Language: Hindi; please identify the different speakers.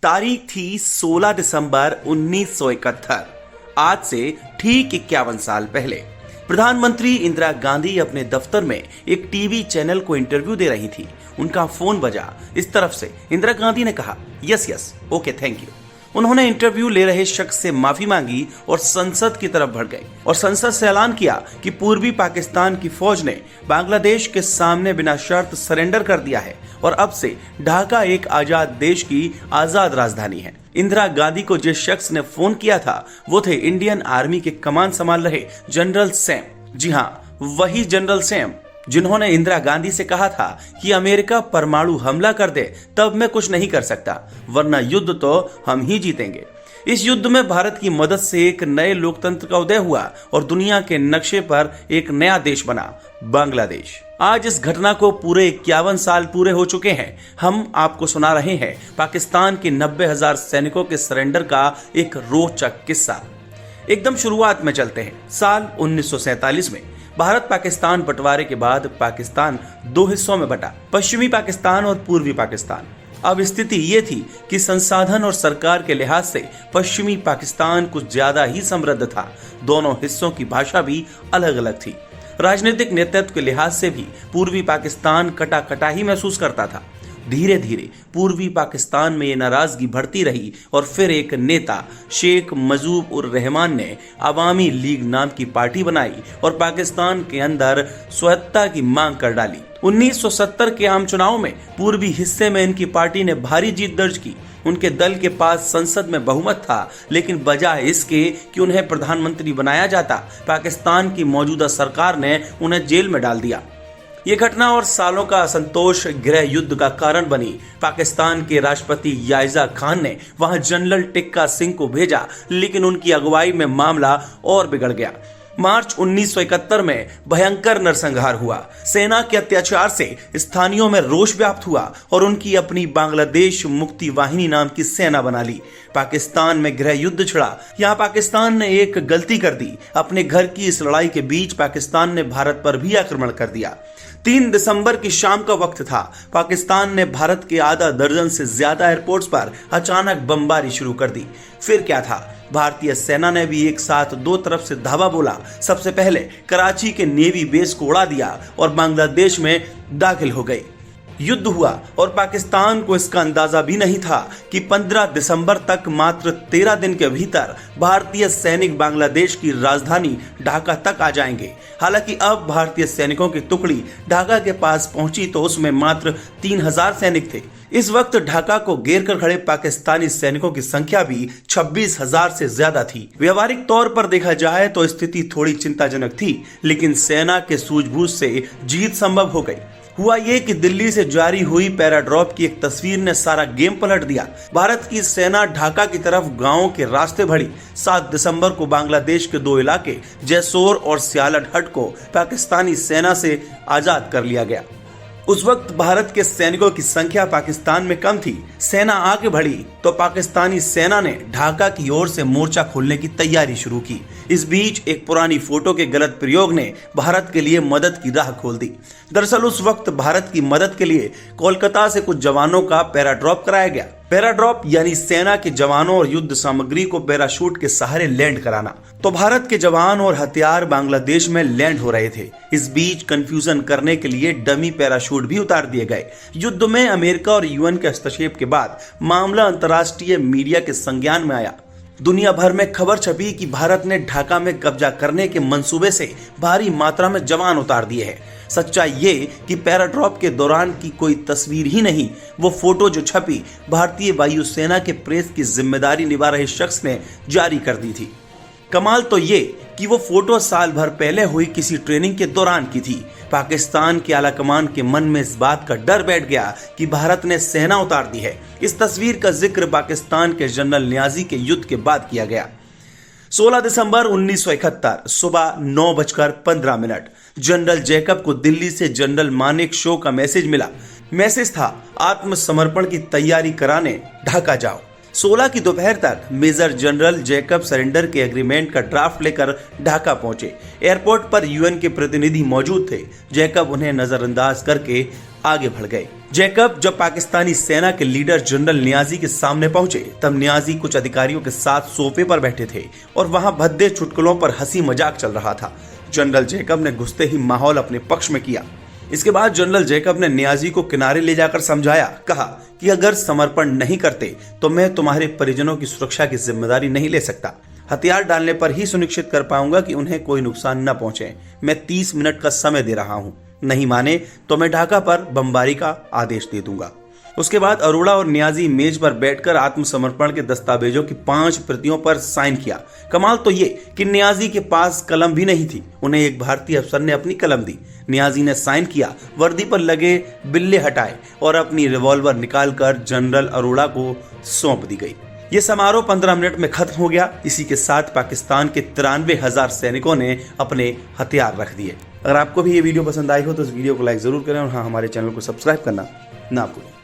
Speaker 1: तारीख थी 16 दिसंबर 1971। आज से ठीक 51 साल पहले प्रधानमंत्री इंदिरा गांधी अपने दफ्तर में एक टीवी चैनल को इंटरव्यू दे रही थी। उनका फोन बजा। इस तरफ से इंदिरा गांधी ने कहा, yes yes okay thank you. उन्होंने इंटरव्यू ले रहे शख्स से माफी मांगी और संसद की तरफ बढ़ गए और संसद से ऐलान किया कि पूर्वी पाकिस्तान की फौज ने बांग्लादेश के सामने बिना शर्त सरेंडर कर दिया है और अब से ढाका एक आजाद देश की आजाद राजधानी है। इंदिरा गांधी को जिस शख्स ने फोन किया था वो थे इंडियन आर्मी के कमान संभाल रहे जनरल सैम। जी हाँ, वही जनरल सैम जिन्होंने इंदिरा गांधी से कहा था कि अमेरिका परमाणु हमला कर दे तब मैं कुछ नहीं कर सकता, वरना युद्ध तो हम ही जीतेंगे। इस युद्ध में भारत की मदद से एक नए लोकतंत्र का उदय हुआ और दुनिया के नक्शे पर एक नया देश बना, बांग्लादेश। आज इस घटना को पूरे 51 साल पूरे हो चुके हैं। हम आपको सुना रहे हैं पाकिस्तान के 90,000 सैनिकों के सरेंडर का एक रोचक किस्सा। एकदम शुरुआत में चलते हैं। साल 1947 में भारत पाकिस्तान बंटवारे के बाद पाकिस्तान दो हिस्सों में बटा, पश्चिमी पाकिस्तान और पूर्वी पाकिस्तान। अब स्थिति ये थी कि संसाधन और सरकार के लिहाज से पश्चिमी पाकिस्तान कुछ ज्यादा ही समृद्ध था। दोनों हिस्सों की भाषा भी अलग अलग थी। राजनीतिक नेतृत्व के लिहाज से भी पूर्वी पाकिस्तान कटा कटा ही महसूस करता था। धीरे धीरे पूर्वी पाकिस्तान में ये नाराजगी बढ़ती रही और फिर एक नेता शेख मुजीब उर रहमान ने अवामी लीग नाम की पार्टी बनाई और पाकिस्तान के अंदर स्वायत्तता की मांग कर डाली। 1970 के आम चुनाव में पूर्वी हिस्से में इनकी पार्टी ने भारी जीत दर्ज की। उनके दल के पास संसद में बहुमत था, लेकिन बजाय इसके कि उन्हें प्रधानमंत्री बनाया जाता, पाकिस्तान की मौजूदा सरकार ने उन्हें जेल में डाल दिया। ये घटना और सालों का असंतोष गृह युद्ध का कारण बनी। पाकिस्तान के राष्ट्रपति याहिया खान ने वहां जनरल टिक्का सिंह को भेजा, लेकिन उनकी अगुवाई में मामला और बिगड़ गया। मार्च 1971 में भयंकर नरसंहार हुआ। सेना के अत्याचार से स्थानियों में रोष व्याप्त हुआ और उनकी अपनी बांग्लादेश मुक्ति वाहिनी नाम की सेना बना ली। पाकिस्तान में गृह युद्ध छिड़ा। यहाँ पाकिस्तान ने एक गलती कर दी। अपने घर की इस लड़ाई के बीच पाकिस्तान ने भारत पर भी आक्रमण कर दिया। 3 दिसंबर की शाम का वक्त था। पाकिस्तान ने भारत के आधा दर्जन से ज्यादा एयरपोर्ट्स पर अचानक बमबारी शुरू कर दी। फिर क्या था, भारतीय सेना ने भी एक साथ दो तरफ से धावा बोला। सबसे पहले कराची के नेवी बेस को उड़ा दिया और बांग्लादेश में दाखिल हो गई। युद्ध हुआ और पाकिस्तान को इसका अंदाजा भी नहीं था कि 15 दिसंबर तक मात्र 13 दिन के भीतर भारतीय सैनिक बांग्लादेश की राजधानी ढाका तक आ जाएंगे। हालांकि अब भारतीय सैनिकों की टुकड़ी ढाका के पास पहुंची तो उसमें मात्र 3000 सैनिक थे। इस वक्त ढाका को घेर कर खड़े पाकिस्तानी सैनिकों की संख्या भी 26,000 से ज्यादा थी। व्यवहारिक तौर पर देखा जाए तो स्थिति थोड़ी चिंताजनक थी, लेकिन सेना के सूझबूझ से जीत संभव हो गई। हुआ ये कि दिल्ली से जारी हुई पैराड्रॉप की एक तस्वीर ने सारा गेम पलट दिया। भारत की सेना ढाका की तरफ गांवों के रास्ते बढ़ी। 7 दिसंबर को बांग्लादेश के 2 इलाके जैसोर और सियालट हट को पाकिस्तानी सेना से आजाद कर लिया गया। उस वक्त भारत के सैनिकों की संख्या पाकिस्तान में कम थी। सेना आगे बढ़ी तो पाकिस्तानी सेना ने ढाका की ओर से मोर्चा खोलने की तैयारी शुरू की। इस बीच एक पुरानी फोटो के गलत प्रयोग ने भारत के लिए मदद की राह खोल दी। दरअसल उस वक्त भारत की मदद के लिए कोलकाता से कुछ जवानों का पैराड्रॉप कराया गया। पैराड्रॉप यानी सेना के जवानों और युद्ध सामग्री को पैराशूट के सहारे लैंड कराना। तो भारत के जवान और हथियार बांग्लादेश में लैंड हो रहे थे। इस बीच कंफ्यूजन करने के लिए डमी पैराशूट भी उतार दिए गए। युद्ध में अमेरिका और यूएन के हस्तक्षेप के बाद मामला अंतर्राष्ट्रीय मीडिया के संज्ञान में आया। दुनिया भर में खबर छपी कि भारत ने ढाका में कब्जा करने के मंसूबे से भारी मात्रा में जवान उतार दिए हैं। सच्चाई ये कि पैराड्रॉप के दौरान की कोई तस्वीर ही नहीं, वो फोटो जो छपी भारतीय वायुसेना के प्रेस की जिम्मेदारी निभा रहे शख्स ने जारी कर दी थी। कमाल तो ये कि वो फोटो साल भर पहले हुई किसी ट्रेनिंग के दौरान की थी। पाकिस्तान के आलाकमान के मन में इस बात का डर बैठ गया कि भारत ने सेना उतार दी है। इस तस्वीर का जिक्र पाकिस्तान के जनरल न्याजी के युद्ध के बाद किया गया। 16 दिसंबर 1971 सुबह 9:15 जनरल जैकब को दिल्ली से जनरल मानेक शो का मैसेज मिला। मैसेज था, आत्मसमर्पण की तैयारी कराने ढाका जाओ। 16 की दोपहर तक मेजर जनरल जैकब सरेंडर के एग्रीमेंट का ड्राफ्ट लेकर ढाका पहुंचे। एयरपोर्ट पर यूएन के प्रतिनिधि मौजूद थे। जैकब उन्हें नजरअंदाज करके आगे बढ़ गए। जैकब जब पाकिस्तानी सेना के लीडर जनरल नियाजी के सामने पहुंचे तब नियाजी कुछ अधिकारियों के साथ सोफे पर बैठे थे और वहां भद्दे चुटकुलों पर हंसी मजाक चल रहा था। जनरल जैकब ने घुसते ही माहौल अपने पक्ष में किया। इसके बाद जनरल जैकब ने नियाजी को किनारे ले जाकर समझाया, कहा कि अगर समर्पण नहीं करते तो मैं तुम्हारे परिजनों की सुरक्षा की जिम्मेदारी नहीं ले सकता। हथियार डालने पर ही सुनिश्चित कर पाऊंगा कि उन्हें कोई नुकसान न पहुंचे। मैं 30 मिनट का समय दे रहा हूं, नहीं माने तो मैं ढाका पर बमबारी का आदेश दे दूंगा। उसके बाद अरोड़ा और नियाजी मेज पर बैठकर आत्मसमर्पण के दस्तावेजों की 5 प्रतियों पर साइन किया। कमाल तो ये कि नियाजी के पास कलम भी नहीं थी। उन्हें एक भारतीय अफसर ने अपनी कलम दी। नियाजी ने साइन किया, वर्दी पर लगे बिल्ले हटाए और अपनी रिवॉल्वर निकालकर जनरल अरोड़ा को सौंप दी गई। ये समारोह 15 मिनट में खत्म हो गया। इसी के साथ पाकिस्तान के 93,000 सैनिकों ने अपने हथियार रख दिए। अगर आपको भी ये वीडियो पसंद आई हो तो इस वीडियो को लाइक जरूर करें और हाँ, हमारे चैनल को सब्सक्राइब करना ना भूलें।